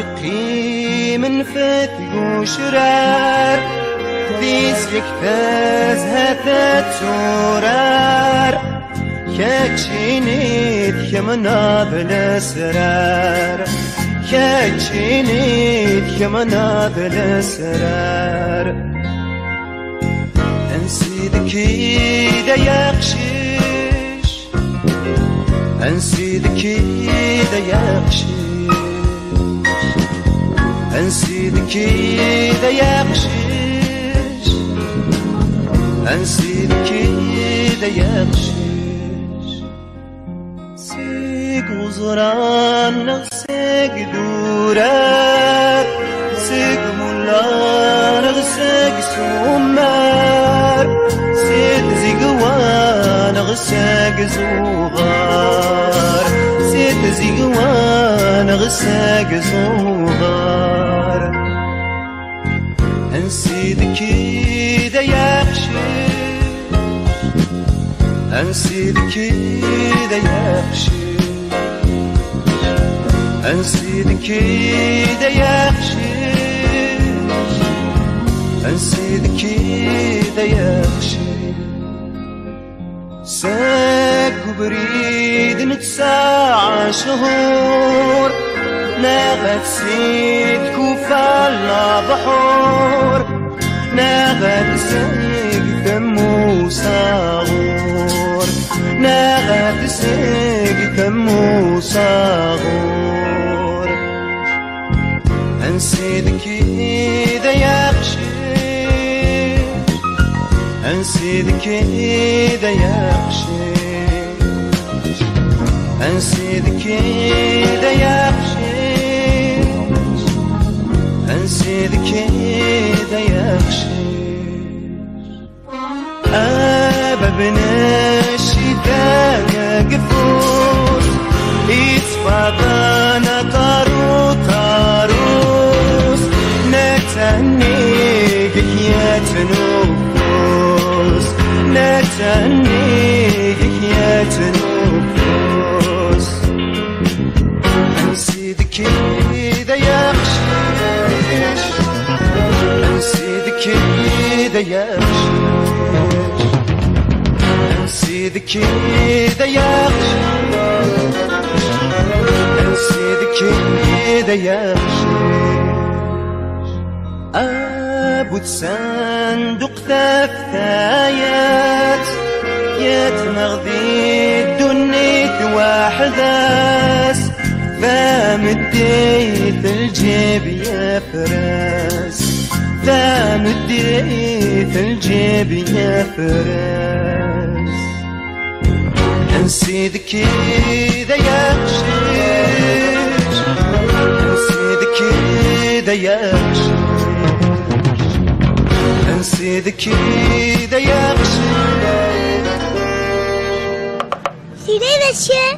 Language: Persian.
ويقيم فتق وشرار ذيس يكفاز هثات سورار كاتشينيت كمنا بالأسرار كاتشينيت كمنا بالأسرار أنسيدكي دا يقشش أنسيدكي دا يقشش أنسيدكي دا يقشش أنسيدكي دا يقشش سيق وزران نغسق دورات سيق مولان نغسق سمار سيد زيقوان نغسق زوغار سيد زيقوان نغسق زوغار أنسيدكي دا يقشش أنسيدكي دا يقشش أنسيدكي دا يقشش أنسيدكي دا يقشش ساق وبريد نتساع شهور ناغت سيد كوفالا بحور ناغت سيد ثمو صاغور ناغت سيد ثمو صاغور أنسيدكي دا يقشش أنسيدكي دا يقشش أنسيدكي دا يقشش أنسيدكي دا يقشش أبابن الشتاء قفوس إصفادنا طاروس نتنيك يا تنوفوس نتنيك يا تنوفوس أنسيدكي دا يقشش أنسيدكي دا يقشش أنسيدكي دا يقشش أنسيدكي دا يقشش أبو تصندق ثايات يتمغذي الدنيت واحداس فمديت الجيب يا فراس فمديت الجيب يا فراس أنسيدكي دا يقشش أنسيدكي دا يقشش أنسيدكي دا يقشش Sirez, monsieur.